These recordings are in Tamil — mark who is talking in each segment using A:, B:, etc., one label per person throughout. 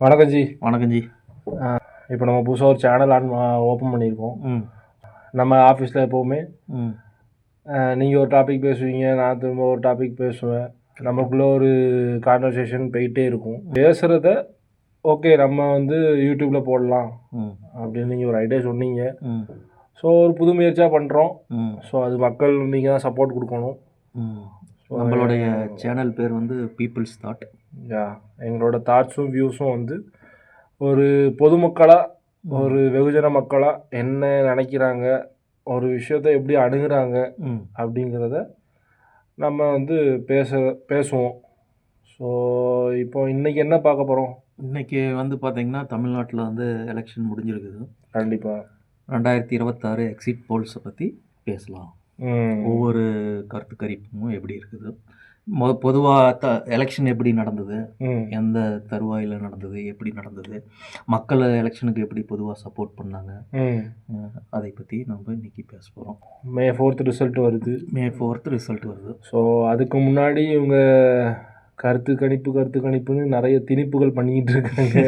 A: வணக்கம் ஜி.
B: வணக்கம் ஜி.
A: இப்போ நம்ம புதுசாக ஒரு சேனல் ஓப்பன் பண்ணியிருக்கோம். நம்ம ஆஃபீஸில் எப்போவுமே நீங்கள் ஒரு டாபிக் பேசுவீங்க, நான் திரும்ப ஒரு டாபிக் பேசுவேன். நமக்குள்ளே ஒரு கான்வர்சேஷன் போயிட்டே இருக்கும். பேசுகிறத ஓகே நம்ம யூடியூப்பில் போடலாம் அப்படின்னு நீங்கள் ஒரு ஐடியா சொன்னீங்க. ஸோ ஒரு புது முயற்சியாக பண்ணுறோம். ஸோ அது மக்கள் நீங்கள் தான் சப்போர்ட் கொடுக்கணும்.
B: நம்மளுடைய சேனல் பேர் பீப்புள்ஸ் தாட்.
A: எங்களோட தாட்ஸும் வியூஸும் ஒரு பொதுமக்களாக, ஒரு வெகுஜன மக்களாக என்ன நினைக்கிறாங்க, ஒரு விஷயத்தை எப்படி அணுகுறாங்க அப்படிங்கிறத நம்ம பேசுவோம். ஸோ இப்போ இன்றைக்கி என்ன பார்க்க போகிறோம்?
B: இன்றைக்கி பார்த்திங்கன்னா தமிழ்நாட்டில் எலெக்ஷன் முடிஞ்சிருக்குது.
A: கண்டிப்பாக
B: 2026 எக்ஸிட் போல்ஸை பற்றி பேசலாம். ஒவ்வொரு கருத்து கணிப்பும் எப்படி இருக்குது, பொதுவாக எலெக்ஷன் எப்படி நடந்தது, எந்த தருவாயில் நடந்தது, எப்படி நடந்தது, மக்கள் எலெக்ஷனுக்கு எப்படி பொதுவாக சப்போர்ட் பண்ணாங்க, அதை பற்றி நம்ம இன்றைக்கி பேச போகிறோம்.
A: May 4th ரிசல்ட் வருது.
B: May 4th ரிசல்ட் வருது.
A: ஸோ அதுக்கு முன்னாடி இவங்க கருத்து கணிப்புன்னு நிறைய திணிப்புகள் பண்ணிக்கிட்டு இருக்காங்க.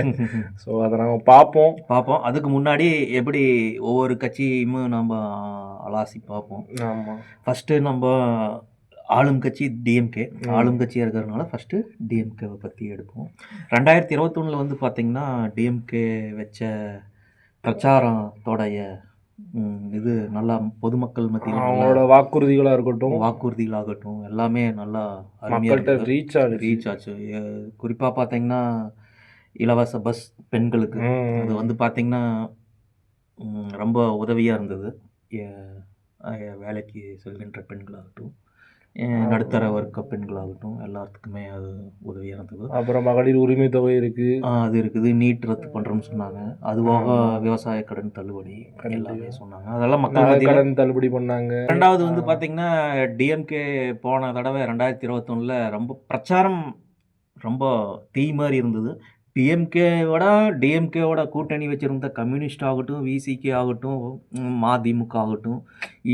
A: ஸோ அதை நம்ம பார்ப்போம்.
B: அதுக்கு முன்னாடி எப்படி ஒவ்வொரு கட்சியும் நம்ம அலாசி பார்ப்போம்.
A: ஆமாம்.
B: ஃபஸ்ட்டு நம்ம ஆளும் கட்சி டிஎம்கே, ஆளும் கட்சியாக இருக்கிறதுனால ஃபஸ்ட்டு டிஎம்கேவை பற்றி எடுப்போம். 2021 பார்த்திங்கன்னா டிஎம்கே வச்ச பிரச்சாரத்தோடைய இது நல்லா பொதுமக்கள் மத்தியில்
A: அவங்களோட வாக்குறுதிகளாகட்டும்
B: எல்லாமே நல்லா
A: மக்கள்கிட்ட ரீச்
B: ஆச்சு. குறிப்பாக பார்த்திங்கன்னா இலவச பஸ் பெண்களுக்கு அது பார்த்திங்கன்னா ரொம்ப உதவியாக இருந்தது. வேலைக்கு செல்கின்ற பெண்களாகட்டும், நடுத்தர வர்க்க பெண்களாகட்டும், எல்லாத்துக்குமே அது உதவியாக இருந்தது.
A: அப்புறம் மகளிர் உரிமை தொகை இருக்குது,
B: அது இருக்குது. நீட் ரத்து பண்ணுறோம்னு சொன்னாங்க. அதுவாக விவசாய கடன் தள்ளுபடி எல்லாமே சொன்னாங்க. அதெல்லாம் மக்கள்
A: கடன் தள்ளுபடி பண்ணாங்க.
B: ரெண்டாவது பார்த்திங்கன்னா டிஎம்கே போன தடவை 2021 ரொம்ப பிரச்சாரம் ரொம்ப தீ மாதிரி இருந்தது. டிஎம்கேவோட கூட்டணி வச்சுருந்த கம்யூனிஸ்ட் ஆகட்டும், விசிகே ஆகட்டும், மதிமுக ஆகட்டும்,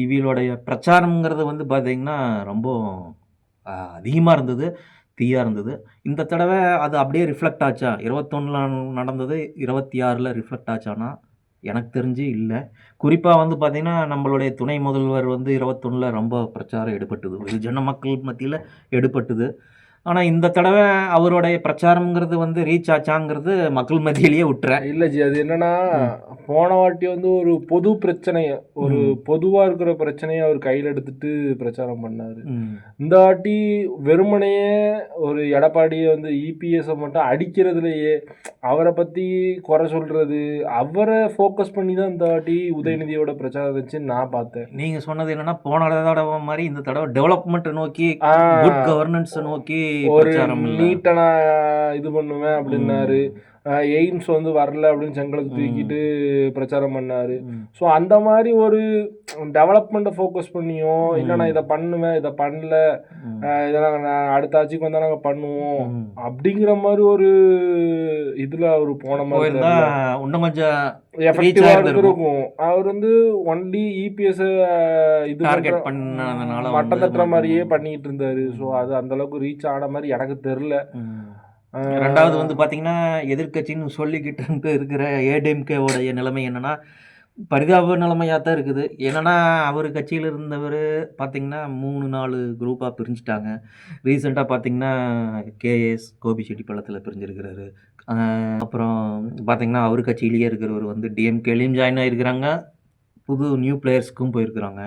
B: இவளுடைய பிரச்சாரங்கிறது பார்த்திங்கன்னா ரொம்ப அதிகமாக இருந்தது, தீயாக இருந்தது. இந்த தடவை அது அப்படியே ரிஃப்ளெக்ட் ஆச்சா? 21 நடந்தது 26 ரிஃப்ளெக்ட் ஆச்சானா எனக்கு தெரிஞ்சு இல்லை. குறிப்பாக பார்த்திங்கன்னா நம்மளுடைய துணை முதல்வர் 21 ரொம்ப பிரச்சாரம் எடுபட்டுது, வெகுஜன மக்கள் மத்தியில் எடுபட்டுது. ஆனால் இந்த தடவை அவருடைய பிரச்சாரங்கிறது ரீச் ஆச்சாங்கிறது மக்கள் மத்தியிலேயே விட்டுறேன்.
A: இல்லை ஜி, அது என்னன்னா போன வாட்டி ஒரு பொது பிரச்சனையை, ஒரு பொதுவாக இருக்கிற பிரச்சனையை அவர் கையில் எடுத்துட்டு பிரச்சாரம் பண்ணார். இந்த வாட்டி வெறுமனையே ஒரு எடப்பாடியை இபிஎஸ்ஸை மட்டும் அடிக்கிறதுலையே அவரை பற்றி குறை சொல்கிறது, அவரை ஃபோக்கஸ் பண்ணி தான் இந்த வாட்டி உதயநிதியோட பிரச்சாரம் வச்சுன்னு நான் பார்த்தேன்.
B: நீங்கள் சொன்னது என்னென்னா போன தடவை மாதிரி இந்த தடவை டெவலப்மெண்ட்டை நோக்கி, குட் கவர்னன்ஸை நோக்கி
A: ஒரு நீட்டை நான் இது பண்ணுவேன் அப்படின்னாரு. எய்ம்ஸ் வரல அப்படின்னு செங்கலுக்கு தூக்கிட்டு பிரச்சாரம் பண்ணாரு. ஸோ அந்த மாதிரி ஒரு டெவலப்மெண்ட்டை ஃபோக்கஸ் பண்ணியும், இல்லை நான் இதை பண்ணுவேன், இதை பண்ணல, இதெல்லாம் நான் அடுத்த ஆட்சிக்கு வந்தால் நாங்கள் பண்ணுவோம் அப்படிங்கிற மாதிரி ஒரு இதில் அவர் போன மாதிரி
B: இன்னும் கொஞ்சம்
A: எஃபெக்டிவாக இருக்கும். அவர் ஒன்லி இபிஎஸ் இது
B: டார்கெட் பண்ணதுனால
A: மட்டம் தட்டுற மாதிரியே பண்ணிட்டு இருந்தாரு. ஸோ அது அந்த அளவுக்கு ரீச் ஆன மாதிரி எனக்கு தெரில.
B: ரெண்டாவது பார்த்திங்கன்னா எதிர்கட்சின்னு சொல்லிக்கிட்டு இருக்கிற ஏடிஎம்கேவோடைய நிலைமை என்னென்னா பரிதாப நிலைமையாக தான் இருக்குது. என்னென்னா அவர் கட்சியில் இருந்தவர் பார்த்திங்கன்னா 3-4 குரூப்பாக பிரிஞ்சுட்டாங்க. ரீசெண்டாக பார்த்திங்கன்னா கேஎஸ் கோபிச்செட்டிப்பாளையத்தில் பிரிஞ்சிருக்கிறாரு. அப்புறம் பார்த்திங்கன்னா அவர் கட்சியிலேயே இருக்கிறவர் டிஎம்கேலையும் ஜாயின் ஆகிருக்கிறாங்க, புது நியூ பிளேயர்ஸ்க்கும் போயிருக்கிறாங்க.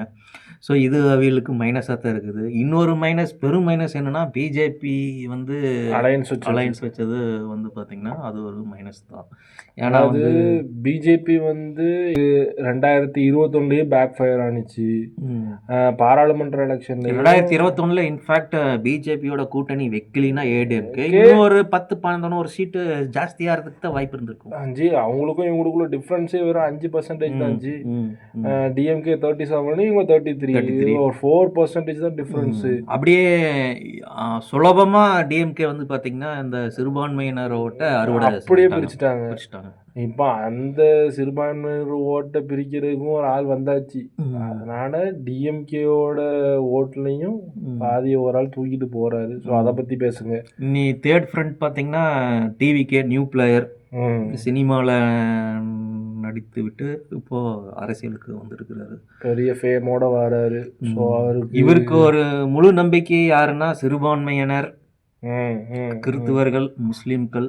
B: ஸோ இது அவைகளுக்கு மைனஸாக தான் இருக்குது. இன்னொரு பெரும் மைனஸ் என்னென்னா பிஜேபி அலையன்ஸ் வச்சது பார்த்திங்கன்னா அது ஒரு மைனஸ் தான். ஏன்னா
A: பிஜேபி 2021 பேக் ஃபயர் ஆனிச்சு. பாராளுமன்ற எலெக்ஷன்
B: 2021 இன்ஃபேக்ட் பிஜேபியோட கூட்டணி வைக்கலினா ஏடிஎம்கே இன்னொரு 10-11 சீட்டு ஜாஸ்தியாக இருக்கிறதுக்கு தான் வாய்ப்பு இருந்திருக்கும்.
A: அவங்களுக்கும் இவங்களுக்குள்ள டிஃப்ரென்ஸே வெறும் 5% தான். டிஎம்கே 37, இவங்க 33, ஒரு 4% தான் டிஃபரன்ஸ்.
B: அப்படியே சுலபமா டிஎம்கே பார்த்திங்கன்னா இந்த சிறுபான்மையினரோட அறுவடை
A: அப்படியே பிரிச்சுட்டாங்க. இப்போ அந்த சிறுபான்மையினர் ஓட்டை பிரிக்கிறதுக்கும் ஒரு ஆள் வந்தாச்சு. அதனால டிஎம்கேயோட ஓட்டுலையும் பாதியை ஒரு ஆள் தூக்கிட்டு போறாரு. ஸோ அதை பற்றி பேசுங்க.
B: நீ தேர்ட் ஃப்ரண்ட் பார்த்தீங்கன்னா டிவிகே நியூ பிளேயர் சினிமாவில் நடித்து விட்டு இப்போ அரசியலுக்கு வந்திருக்கிறாரு.
A: பெரிய ஃபேமோட வராரு. ஸோ
B: இவருக்கு ஒரு முழு நம்பிக்கை யாருன்னா சிறுபான்மையினர், கிறிஸ்துவர்கள், முஸ்லீம்கள்,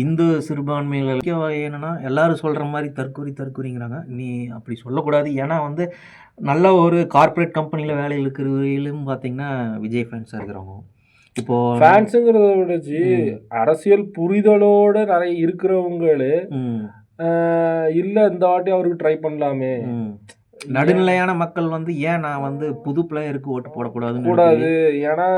B: இந்து சிறுபான்மையினர். என்னன்னா எல்லாரும் சொல்கிற மாதிரி தற்கொலைங்கிறாங்க. நீ அப்படி சொல்லக்கூடாது. ஏன்னா வந்து நல்ல ஒரு கார்ப்பரேட் கம்பெனியில் வேலையில் இருக்கிறவர்களும் பார்த்தீங்கன்னா விஜய் ஃபேன்ஸாக இருக்கிறவங்க. இப்போ
A: ஃபேன்ஸுங்கிறத விடச்சு அரசியல் புரிதலோட நிறைய இருக்கிறவங்களே இல்லை இந்த வாட்டி அவருக்கு ட்ரை பண்ணலாமே.
B: நடுநிலையான மக்கள் வந்து ஏன் நான் வந்து புது பிளேயருக்கு ஓட்டு
A: போடக்கூடாது. ஏன்னா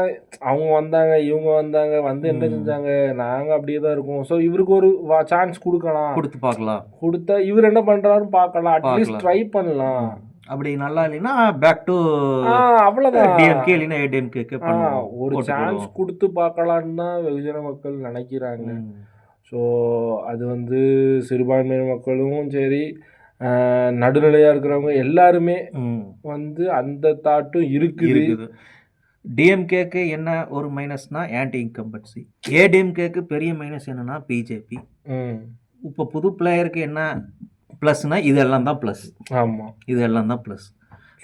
A: அவங்க வந்தாங்க, இவங்க வந்தாங்க, வந்து என்ன செஞ்சாங்க, நாங்கள் அப்படியே தான் இருக்கோம். ஸோ இவருக்கு ஒரு சான்ஸ் கொடுக்கலாம்,
B: கொடுத்து பார்க்கலாம்.
A: கொடுத்தா இவர் என்ன பண்ணுறாருன்னு பார்க்கலாம், அட்லீஸ்ட் ட்ரை பண்ணலாம்.
B: அப்படி நல்லா இல்லைன்னா பேக் டு
A: அவ்வளோதான்,
B: டிஎம்கே இல்லைன்னா ஏடிஎம்கே
A: ஒரு சான்ஸ் கொடுத்து பார்க்கலான்னு தான் வெகுஜன மக்கள் நினைக்கிறாங்க. ஸோ அது வந்து சிறுபான்மையின மக்களும் சரி, நடுநிலையாக இருக்கிறவங்க எல்லாருமே வந்து அந்த தாட்டும் இருக்குது.
B: டிஎம்கேக்கு என்ன ஒரு மைனஸ்னா ஆன்டி இன்கம்பன்சி. ஏடிஎம்கேக்கு பெரிய மைனஸ் என்னன்னா பிஜேபி. இப்போ புது பிளேயருக்கு என்ன ப்ளஸ்னா இதெல்லாம் தான் ப்ளஸ்.
A: ஆமாம்,
B: இதெல்லாம் தான் ப்ளஸ்.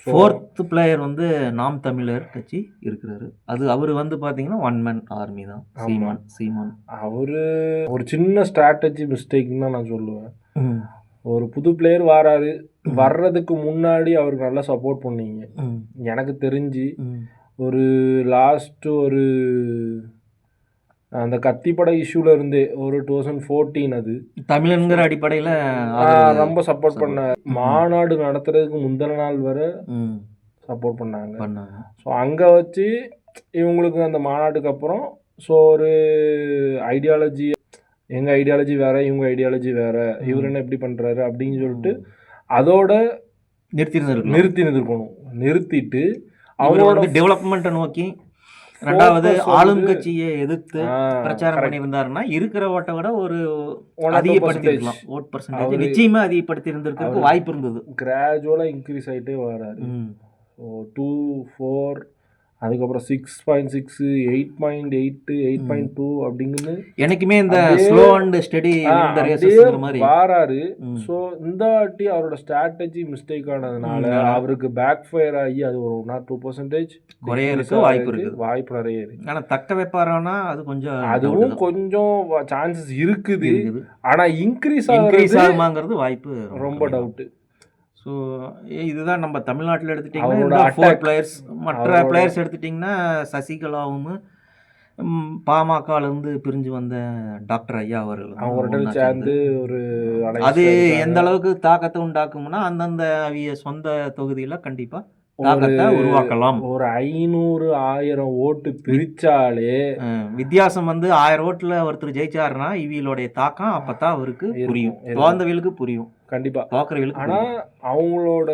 B: ஃபோர்த்து பிளேயர் வந்து நாம் தமிழர் கட்சி இருக்கிறாரு. அவர் வந்து பார்த்தீங்கன்னா ஒன் மேன் ஆர்மி தான். சீமான்
A: அவர் ஒரு சின்ன ஸ்ட்ராட்டஜி மிஸ்டேக்னு தான் நான் சொல்லுவேன். ஒரு புது பிளேயர் வராரு, வர்றதுக்கு முன்னாடி அவருக்கு நல்லா சப்போர்ட் பண்ணீங்க. எனக்கு தெரிஞ்சு ஒரு லாஸ்ட்டு ஒரு அந்த கத்திப்படை இஷ்யூல இருந்தே ஒரு 2014 அது
B: தமிழன்கிற அடிப்படையில்
A: ரொம்ப சப்போர்ட் பண்ணார். மாநாடு நடத்துறதுக்கு முந்தின நாள் வரை சப்போர்ட் பண்ணாங்க. ஸோ அங்கே வச்சு இவங்களுக்கு அந்த மாநாட்டுக்கு அப்புறம் ஸோ ஒரு ஐடியாலஜி, எங்கள் ஐடியாலஜி வேறு, இவங்க ஐடியாலஜி வேறு, இவர் என்ன எப்படி பண்ணுறாரு அப்படின்னு சொல்லிட்டு அதோட நிறுத்திருக்கணும். நிறுத்திட்டு
B: அவரோட டெவலப்மெண்ட்டை நோக்கி ரெண்டாவது ஆளும் கட்சியை எதிர்த்து பிரச்சாரம் பண்ணியிருந்தாருன்னா இருக்கிற ஓட்டை விட ஒரு அதிகப்படுத்திருக்கலாம். ஓட் பர்சன்டேஜ் நிச்சயமாக அதிகப்படுத்தி இருந்திருக்கிறதுக்கு வாய்ப்பு இருந்தது.
A: கிராஜுவலாக இன்க்ரீஸ் ஆகிட்டே வராரு. 2, 4, அதுக்கப்புறம் 6.6, 8.8, 8.2 அப்படிங்குன்னு
B: எனக்குமே இந்த ஸ்லோ அண்ட் ஸ்டடி மாதிரி
A: வாராரு. ஸோ இந்த வாட்டி அவரோட ஸ்ட்ராட்டஜி மிஸ்டேக் ஆனதுனால அவருக்கு பேக் ஃபயர் ஆகி அது ஒரு 1-2%
B: குறையறதுக்கு
A: வாய்ப்பு நிறைய இருக்கு.
B: ஆனால் தக்க வைப்பாரானா
A: அதுவும் கொஞ்சம் சான்சஸ் இருக்குது. ஆனால் இன்க்ரீஸ்
B: ஆகுமாங்கிறது வாய்ப்பு ரொம்ப
A: டவுட்டு.
B: ஸோ இதுதான் நம்ம தமிழ்நாட்டில் எடுத்துட்டிங்கன்னா 4 பிளேயர்ஸ். மற்ற பிளேயர்ஸ் எடுத்துட்டிங்கன்னா சசிகலாவும் பாமகலேருந்து பிரிஞ்சு வந்த டாக்டர் ஐயா அவர்கள்
A: சேர்ந்து ஒரு
B: அது எந்த அளவுக்கு தாக்கத்தை உண்டாக்கும்னா அந்தந்த சொந்த தொகுதியில் கண்டிப்பாக தாக்கத்தை உருவாக்கலாம்.
A: ஒரு 500-1000 ஓட்டு பிரிச்சாலே
B: வித்தியாசம் வந்து 1000 ஓட்டுல ஒருத்தர் ஜெயிச்சாருன்னா இவங்களுடைய தாக்கம் அப்பதான் அவருக்கு புரியும், தோந்தவர்களுக்கு புரியும் கண்டிப்பா, பார்க்குறவங்களுக்கு.
A: ஆனா அவங்களோட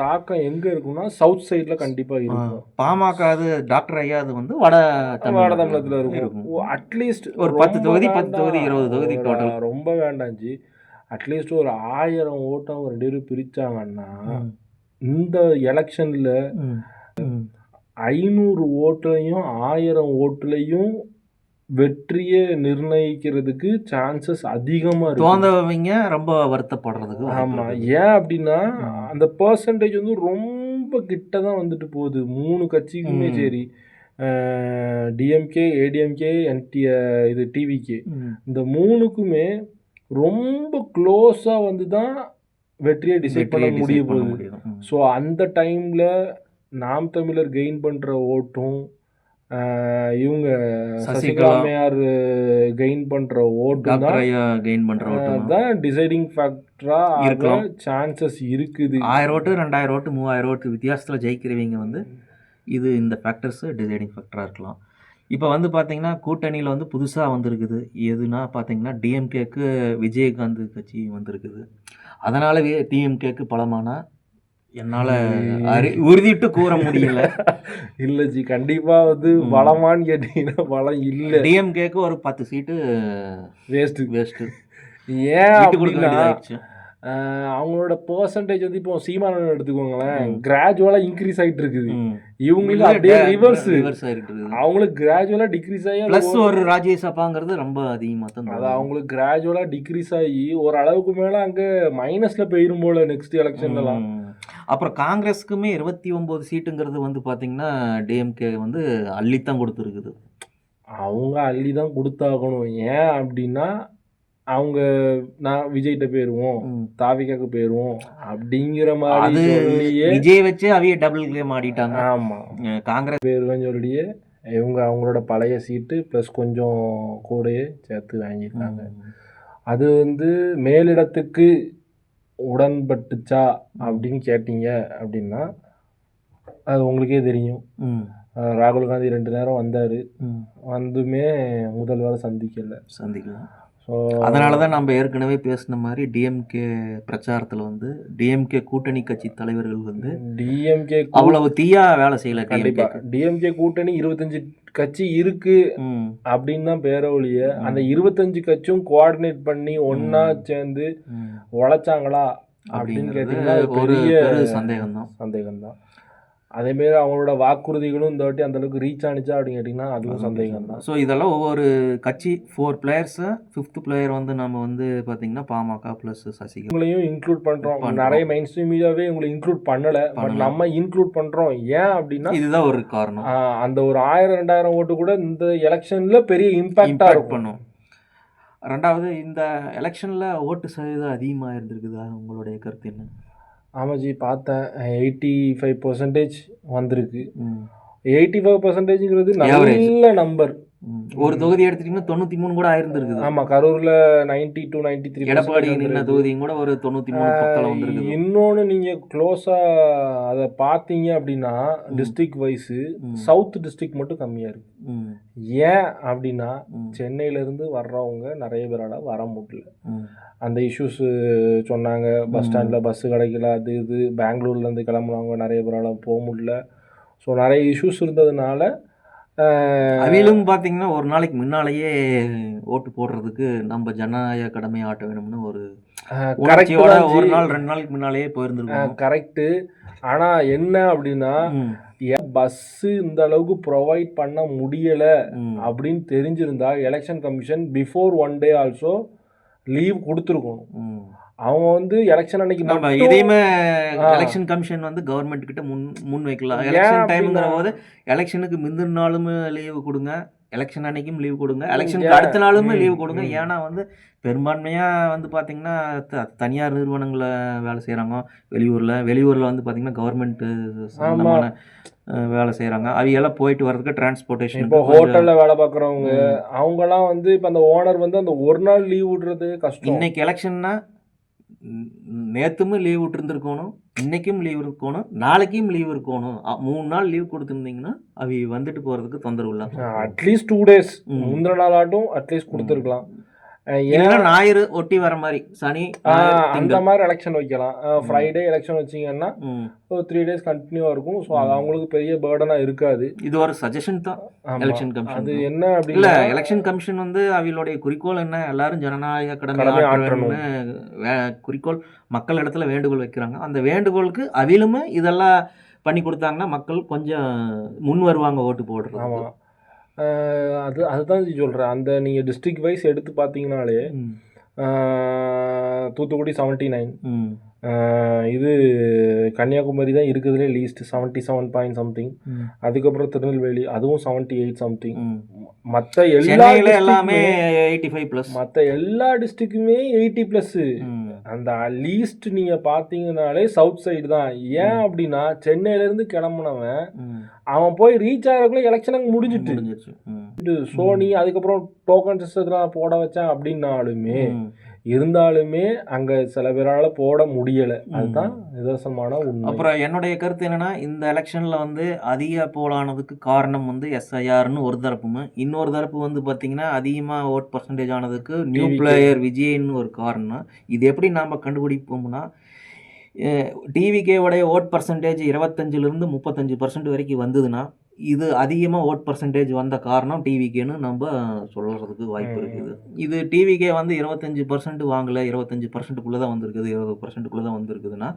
A: தாக்கம் எங்க இருக்குன்னா சவுத் சைட்ல கண்டிப்பா இருக்கும்.
B: பாமக அது டாக்டர் ஐயா அது வந்து வட
A: தமிழகத்துல இருக்கும். அட்லீஸ்ட்
B: ஒரு 10 தொகுதி 20 தொகுதி டோட்டல்
A: ரொம்ப வேண்டாஞ்சி. அட்லீஸ்ட் ஒரு 1000 ஓட்டம் ஒரு 2 பிரிச்சாங்கன்னா இந்த எலெக்ஷன்ல 500 ஓட்டுலையும் 1000 ஓட்டுலையும் வெற்றியை நிர்ணயிக்கிறதுக்கு சான்சஸ் அதிகமாக இருக்கு.
B: தோந்தவங்க ரொம்ப வருத்தப்படுறதுக்கு.
A: ஆமாம், ஏன் அப்படின்னா அந்த பர்சன்டேஜ் வந்து ரொம்ப கிட்ட தான் வந்துட்டு போகுது 3 கட்சிக்குமே. சரி, டிஎம்கே, ஏடிஎம்கே, இது டிவிகே, இந்த 3க்குமே ரொம்ப க்ளோஸாக வந்து தான் வெற்றியை டிசைட் பண்ண முடிய போகுது. ஸோ அந்த டைமில் நாம் தமிழர் கெயின் பண்ணுற ஓட்டும் இவங்க சசிகலாமையார் கெயின் பண்ணுற ஓட்டும் தான் டிசைடிங் ஃபேக்டராக இருக்க சான்சஸ் இருக்குது.
B: 1000 ஓட்டு 2000 ஓட்டு 3000 ஓட்டு வித்தியாசத்தில் ஜெயிக்கிறவங்க வந்து இது இந்த ஃபேக்டர்ஸு டிசைடிங் ஃபேக்டராக இருக்கலாம். இப்போ வந்து பார்த்திங்கன்னா கூட்டணியில் வந்து புதுசாக வந்திருக்குது. எதுனா பார்த்திங்கன்னா டிஎம்கேக்கு விஜயகாந்த் கட்சி வந்திருக்குது. அதனால் டிஎம்கேக்கு பலமான என்னால் உறுதிட்டு கூற முடியல.
A: இல்லை ஜி, கண்டிப்பாக வந்து பலமானு கேட்டிங்கன்னா பலம் இல்லை.
B: டிஎம்கேக்கு ஒரு 10 சீட்டு வேஸ்ட்டு.
A: ஏன்
B: விட்டு கொடுக்க
A: அப்படின்னா
B: வேண்டியதாயிடுச்சு.
A: அவங்களோட பெர்சன்டேஜ் வந்து இப்போ சீமானன் எடுத்துக்கோங்களேன், கிராஜுவலா இன்க்ரீஸ் ஆயிட்டு இருக்குது.
B: ம்.
A: இவங்களுக்கு அப்படியே ரிவர்ஸ்,
B: ரிவர்ஸ் ஆகிட்டு இருக்குது.
A: அவங்களுக்கு கிராஜுவலா டிக்ரீஸ் ஆகி
B: ப்ளஸ் ஒரு ராஜ்யசபாங்கிறது ரொம்ப அதிகமாக தான்
A: அது
B: தோணுது.
A: அவங்களுக்கு கிராஜுவலா டிக்ரீஸ் ஆகி ஒரு அளவுக்கு மேல அங்க மைனஸ்ல போயிரும் போல நெக்ஸ்ட் எலெக்ஷன்லாம்.
B: அப்புறம் காங்கிரஸுக்குமே 29 சீட்டுங்கிறது வந்து பார்த்தீங்கன்னா டிஎம்கே வந்து அள்ளித்தான் கொடுத்துருக்குது.
A: அவங்க அள்ளி தான் கொடுத்தாகணும். ஏன் அப்படின்னா அவங்க நான் விஜய்கிட்ட போயிருவோம், தாவிக்காக்கு போயிருவோம் அப்படிங்கிற மாதிரி
B: அது
A: சொல்லியே
B: விஜய் வச்சு அவைய டபுள் கிளைம் ஆடிட்டாங்க.
A: ஆமா
B: காங்கிரஸ்
A: போயிருவேன்னு சொல்லியே இவங்க அவங்களோட பழைய சீட்டு ப்ளஸ் கொஞ்சம் கூடயே சேர்த்து வாங்கியிருக்காங்க. அது வந்து மேலிடத்துக்கு உடன்பட்டுச்சா அப்படின்னு கேட்டீங்க அப்படின்னா அது உங்களுக்கே தெரியும். ராகுல் காந்தி 2 நேரம் வந்தார், வந்துமே முதல்வரை சந்திக்கலாம். ஸோ
B: அதனால தான் நம்ம ஏற்கனவே பேசின மாதிரி டிஎம்கே பிரச்சாரத்தில் வந்து டிஎம்கே கூட்டணி கட்சி தலைவர்கள் வந்து
A: டிஎம்கே
B: அவ்வளவு தீயா வேலை செய்யல.
A: கண்டிப்பாக டிஎம்கே கூட்டணி 25 கட்சி இருக்கு அப்படின்னு தான் பேர ஒழிய அந்த 25 கட்சியும் கோஆர்டினேட் பண்ணி ஒன்னா சேர்ந்து உழைச்சாங்களா அப்படின்னு கேட்டீங்கன்னா பெரிய சந்தேகம்தான். அதேமாரி அவங்களோட வாக்குறுதிகளும் இந்த வாட்டி அந்த அளவுக்கு ரீச் ஆனிச்சா அப்படின்னு கேட்டிங்கன்னா அதுவும் சந்தேகம் தான்.
B: ஸோ இதெல்லாம் ஒவ்வொரு கட்சி 4 பிளேயர்ஸு, 5th பிளேயர் வந்து நம்ம வந்து பார்த்தீங்கன்னா பாமக ப்ளஸ் சசிகலா
A: இவங்களையும் இன்க்ளூட் பண்ணுறோம். நிறைய மெயின் ஸ்ட்ரீம் மீடியாவே இவங்களை இன்க்ளூட் பண்ணலை, பட் நம்ம இன்க்ளூட் பண்ணுறோம். ஏன் அப்படின்னா
B: இதுதான் ஒரு காரணம்.
A: அந்த ஒரு 1000-2000 ஓட்டு கூட இந்த எலெக்ஷனில் பெரிய இம்பேக்டாக பண்ணும்.
B: ரெண்டாவது இந்த எலெக்ஷனில் ஓட்டு சதவீதம் அதிகமாக இருந்திருக்குதா, உங்களுடைய கருத்து என்ன?
A: ஆமாஜி பார்த்தேன், 85% வந்திருக்கு. 85%ங்கிறது நல்ல நம்பர்.
B: ஒரு தொகுதி எடுத்துட்டீங்கன்னா 93 கூட ஆயிருந்திருக்குது.
A: ஆமாம், கரூரில் 92-93.
B: எடப்பாடி நின்ன தொகுதியும் கூட ஒரு 93 வந்துருக்கு.
A: இன்னொன்று நீங்கள் க்ளோஸாக அதை பார்த்தீங்க அப்படின்னா டிஸ்ட்ரிக்ட் வைஸு சவுத் டிஸ்ட்ரிக்ட் மட்டும் கம்மியாக இருக்குது. ஏன் அப்படின்னா சென்னையிலேருந்து வர்றவங்க நிறைய பேரால் வர முடியல. அந்த இஷ்யூஸு சொன்னாங்க, பஸ் ஸ்டாண்டில் பஸ்ஸு கிடைக்கல, அது இது. பெங்களூர்லேருந்து கிளம்புனவங்க நிறைய பேரால் போக முடியல. ஸோ நிறைய இஷ்யூஸ் இருந்ததுனால
B: அவையிலும் பார்த்தீங்கன்னா ஒரு நாளைக்கு முன்னாலேயே ஓட்டு போடுறதுக்கு நம்ம ஜனநாயக கடமை ஆட்ட வேணும்னு ஒரு கரெக்டோட ஒரு நாள் 2 நாளைக்கு முன்னாலேயே போயிருந்துருக்கோம்.
A: கரெக்டு. ஆனால் என்ன அப்படின்னா பஸ்ஸு இந்த அளவுக்கு ப்ரொவைட் பண்ண முடியலை அப்படின்னு தெரிஞ்சிருந்தா எலெக்ஷன் கமிஷன் பிஃபோர் 1 டே ஆல்சோ லீவ் கொடுத்துருக்கணும். அவங்க வந்து எலெக்ஷன் அன்னைக்கு
B: நம்ம இதையுமே எலெக்ஷன் கமிஷன் வந்து கவர்மெண்ட் கிட்ட முன் வைக்கலாம். எலெக்ஷன் டைம்ங்கிற போது எலெக்ஷனுக்கு முந்தின நாளுமே லீவு கொடுங்க, எலெக்ஷன் அன்னைக்கும் லீவ் கொடுங்க, எலெக்ஷனுக்கு அடுத்த நாளுமே லீவ் கொடுங்க. ஏன்னா வந்து பெரும்பான்மையாக வந்து பார்த்தீங்கன்னா தனியார் நிறுவனங்களில் வேலை செய்கிறாங்க வெளியூரில் வந்து பார்த்தீங்கன்னா கவர்மெண்ட்டு சம்பந்தமான வேலை செய்கிறாங்க. அவையெல்லாம் போயிட்டு வர்றதுக்கு டிரான்ஸ்போர்ட்டேஷன்.
A: இப்போ ஹோட்டலில் வேலை பார்க்குறவங்க அவங்கெல்லாம் வந்து இப்போ அந்த ஓனர் வந்து அந்த ஒரு நாள் லீவ் விடுறது கஷ்டம்.
B: இன்னைக்கு எலெக்ஷன்னா நேற்றுமே லீவ் விட்டுருந்துருக்கணும், இன்றைக்கும் லீவ் இருக்கணும், நாளைக்கும் லீவ் இருக்கணும். 3 நாள் லீவ் கொடுத்துருந்தீங்கன்னா அவை வந்துட்டு போகிறதுக்கு தொந்தரவு இல்லை.
A: அட்லீஸ்ட் 2 days முந்தின நாள் ஆட்டும் அட்லீஸ்ட் கொடுத்துருக்கலாம்.
B: ஏன்னா ஞாயிறு ஒட்டி வர மாதிரி சனி
A: அந்த மாதிரி எலெக்ஷன் வைக்கலாம். ஃப்ரைடே எலெக்ஷன் வச்சிங்கன்னா ஒரு 3 days கண்டினியூவாக இருக்கும். ஸோ அது அவங்களுக்கு பெரிய பேர்டனாக இருக்காது.
B: இது ஒரு சஜஷன் தான் எலெக்ஷன் கமிஷன்.
A: அது என்ன அப்படி
B: இல்லை, எலெக்ஷன் கமிஷன் வந்து அவங்களுடைய குறிக்கோள் என்ன, எல்லாரும் ஜனநாயக கடமை ஆற்றணும்னு குறிக்கோள் மக்கள் இடத்துல வேண்டுகோள் வைக்கிறாங்க. அந்த வேண்டுகோளுக்கு அவிலுமே இதெல்லாம் பண்ணி கொடுத்தாங்கன்னா மக்கள் கொஞ்சம் முன் வருவாங்க ஓட்டு போடுறது.
A: ஆமாம், அதுதான் சொல்கிறேன். அந்த நீங்கள் டிஸ்ட்ரிக்ட் வைஸ் எடுத்து பார்த்தீங்கனாலே தூத்துக்குடி 79, இது கன்னியாகுமரி தான் இருக்கிறதுலே லீஸ்ட் 77 பாயிண்ட் சம்திங். அதுக்கப்புறம் திருநெல்வேலி அதுவும் 78 சம்திங். மற்ற எல்லாமே
B: 85+.
A: மற்ற எல்லா டிஸ்ட்ரிக்ட்டுமே 80+. அந்த லீஸ்ட் நீங்கள் பார்த்தீங்கனாலே சவுத் சைடு தான். ஏன் அப்படின்னா சென்னையிலேருந்து கிளம்புனவன் அவன் போய் ரீச் ஆகிறதுக்குள்ள எலெக்ஷனுக்கு முடிஞ்சிட்டு. ஸோ நீ அதுக்கப்புறம் டோக்கன் சிஸ்டத்தில் போட வச்சேன் அப்படின்னாலுமே இருந்தாலுமே அங்கே சில பேரால் போட முடியலை. அதுதான் நிதர்சனமான உண்மை.
B: அப்புறம் என்னுடைய கருத்து என்னென்னா, இந்த எலெக்ஷனில் வந்து அதிக போலானதுக்கு காரணம் வந்து எஸ்ஐஆர்னு ஒரு தரப்பும், இன்னொரு தரப்பு வந்து பார்த்திங்கன்னா அதிகமாக ஓட் பர்சன்டேஜ் ஆனதுக்கு நியூ பிளேயர் விஜய்னு ஒரு காரணம். இது எப்படி நாம் கண்டுபிடிப்போம்னா, டிவிகேவுடைய ஓட் பர்சன்டேஜ் 25% 35% வரைக்கும் வந்ததுன்னா இது அதிகமாக ஓட் பர்சன்டேஜ் வந்த காரணம் டிவிகேன்னு நம்ம சொல்கிறதுக்கு வாய்ப்பு இருக்குது. இது டிவிகே வந்து 25% வாங்கலை, 25%க்குள்ளே தான் வந்திருக்குது, 20%க்குள்ளே தான் வந்திருக்குதுன்னா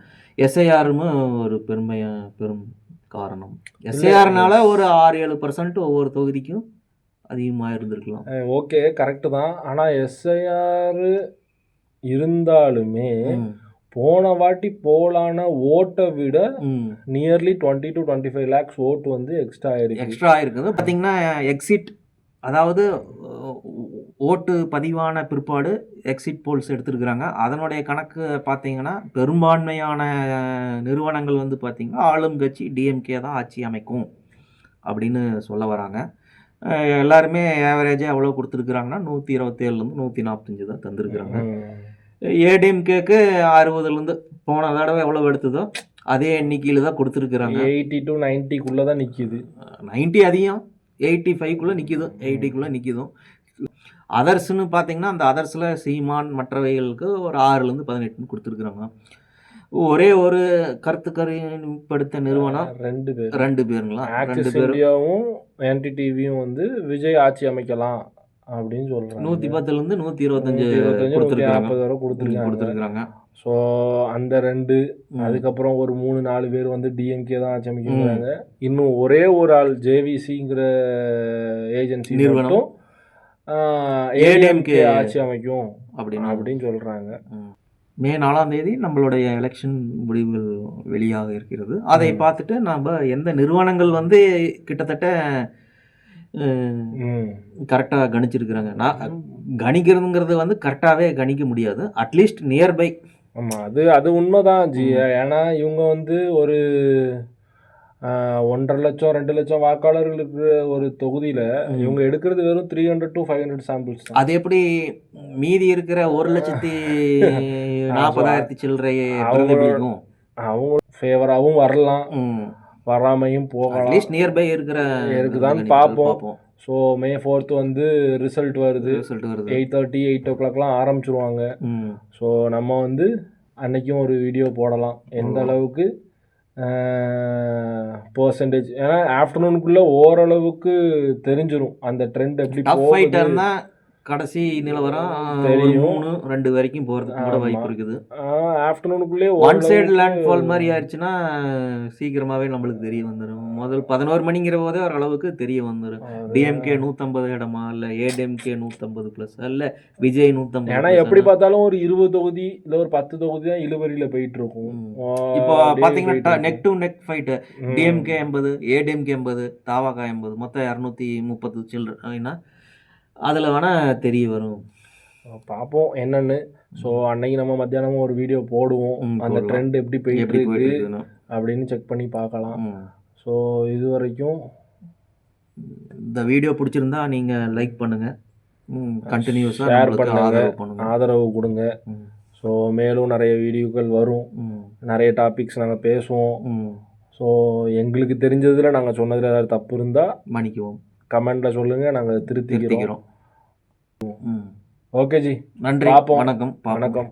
B: எஸ்ஐஆரும் ஒரு பெரும் காரணம். எஸ்ஐஆர்னால ஒரு 6-7% ஒவ்வொரு தொகுதிக்கும் அதிகமாக இருந்திருக்கலாம்.
A: ஓகே, கரெக்டு தான். ஆனால் எஸ்ஐஆர் இருந்தாலுமே போன வாட்டி போலான ஓட்டை விட நியர்லி 20 to 25 lakhs ஓட்டு வந்து எக்ஸ்ட்ரா
B: ஆயிருக்குது. பார்த்தீங்கன்னா எக்ஸிட், அதாவது ஓட்டு பதிவான பிற்பாடு எக்ஸிட் போல்ஸ் எடுத்துருக்குறாங்க. அதனுடைய கணக்கு பார்த்தீங்கன்னா பெரும்பான்மையான நிறுவனங்கள் வந்து பார்த்திங்கன்னா ஆளும் கட்சி டிஎம்கே தான் ஆட்சி அமைக்கும் அப்படின்னு சொல்ல வராங்க. எல்லாருமே ஆவரேஜாக எவ்வளோ கொடுத்துருக்குறாங்கன்னா 127லேருந்து 145 தான் தந்துருக்குறாங்க. ஏடிஎம்கேக்கு 60லேருந்து போன தடவை எவ்வளோ எடுத்ததோ அதே எண்ணிக்கையில் தான் கொடுத்துருக்குறாங்க.
A: 80 to 90க்குள்ளே தான் நிற்கிது.
B: 90 அதிகம், 85க்குள்ளே நிற்கிது, 80க்குள்ளே நிற்கிதும். அதர்ஸ்னு பார்த்தீங்கன்னா அந்த அதர்ஸில் சீமான் மற்றவைகளுக்கு ஒரு 6லேருந்து 18 கொடுத்துருக்குறாங்க. ஒரே ஒரு கருத்துக்கணிப்படுத்த நிறுவனம் 2 பேருங்களா, 2 பேரும்
A: என்டிடிவியும் வந்து விஜய் ஆட்சி அமைக்கலாம் அப்படின்னு சொல்றாங்க.
B: 110லேருந்து 125 கொடுத்துருக்காங்க.
A: ஸோ அந்த 2, அதுக்கப்புறம் ஒரு 3-4 பேர் வந்து டிஎம்கே தான் ஆட்சி அமைக்கிறாங்க. இன்னும் ஒரே ஒரு ஆள் ஜேவிசிங்கிற ஏஜென்சி நிறுவனம் ஏடிஎம்கே ஆட்சி அமைக்கும் அப்படின்னு சொல்றாங்க.
B: மே 4ஆம் தேதி நம்மளுடைய எலெக்ஷன் முடிவுகள் வெளியாக இருக்கிறது. அதை பார்த்துட்டு நாம் எந்த நிறுவனங்கள் வந்து கிட்டத்தட்ட கரெக்டாக கணிச்சிருக்கிறாங்க. நான் கணிக்கிறதுங்கிறது வந்து கரெக்டாகவே கணிக்க முடியாது, அட்லீஸ்ட் நியர்பை.
A: ஆமாம், அது உண்மைதான் ஜி. ஏன்னா இவங்க வந்து ஒரு 1.5 லட்சம் 2 லட்சம் வாக்காளர்களுக்கு ஒரு தொகுதியில் இவங்க எடுக்கிறது வெறும் 300 to 500 சாம்பிள்ஸ்.
B: அது எப்படி மீதி இருக்கிற 1,40,000 சில்லறை
A: அவங்க ஃபேவராகவும் வரலாம், வராமையும் போகலாம்.
B: அட்லீஸ்ட் நியர்பை இருக்குதான்னு
A: பார்ப்போம். ஸோ May 4th வந்து ரிசல்ட் வருது. 8:30 8 o'clockலாம் ஆரம்பிச்சிருவாங்க. ஸோ நம்ம வந்து அன்னைக்கும் ஒரு வீடியோ போடலாம் எந்த அளவுக்கு பர்சன்டேஜ். ஏன்னா ஆஃப்டர்நூனுக்குள்ளே ஓரளவுக்கு தெரிஞ்சிடும் அந்த ட்ரெண்ட் எப்படி போகுது.
B: கடைசி நிலவரம் 3-2 வரைக்கும் போகிறதுக்கு கூட வாய்ப்பு இருக்குது.
A: ஆஃப்டர்நூனுக்குள்ளே
B: ஒன் சைடு லேண்ட்ஃபால் மாதிரி ஆயிடுச்சுன்னா சீக்கிரமாகவே நம்மளுக்கு தெரிய வந்துடும். முதல் 11 மணிங்கிற போதே ஓரளவுக்கு தெரிய வந்துடும். டிஎம்கே 150 இடமா, இல்லை ஏடிஎம்கே 150+, இல்லை விஜய் 150.
A: ஏன்னா எப்படி பார்த்தாலும் ஒரு 20 தொகுதி இல்லை ஒரு 10 தொகுதி தான் இழுவரியில் போயிட்டு இருக்கும்.
B: இப்போ பார்த்தீங்கன்னா neck to neck fight, DMK 80, ADMK 80, தாவாகா 80, மொத்தம் 230 சில்லறைனா அதில் வேணால் தெரிய வரும்.
A: பார்ப்போம் என்னன்னு. ஸோ அன்னைக்கு நம்ம மத்தியானமும் ஒரு வீடியோ போடுவோம், அந்த ட்ரெண்ட் எப்படி போயிட்டு இருக்கு அப்படின்னு செக் பண்ணி பார்க்கலாம். ஸோ இது வரைக்கும்
B: இந்த வீடியோ பிடிச்சிருந்தா நீங்கள் லைக் பண்ணுங்கள், கண்டினியூஸாக
A: ஷேர் பண்ணுங்க, ஆதரவு கொடுங்க. ஸோ மேலும் நிறைய வீடியோக்கள் வரும், நிறைய டாபிக்ஸ் நாங்கள் பேசுவோம். ஸோ எங்களுக்கு தெரிஞ்சதில் நாங்கள் சொன்னதில் ஏதாவது தப்பு இருந்தால்
B: மன்னிக்குவோம்,
A: கமெண்ட்டில் சொல்லுங்கள், நாங்கள் திருத்திக்கிறோம். ஓகே ஜி,
B: நன்றி, வணக்கம்.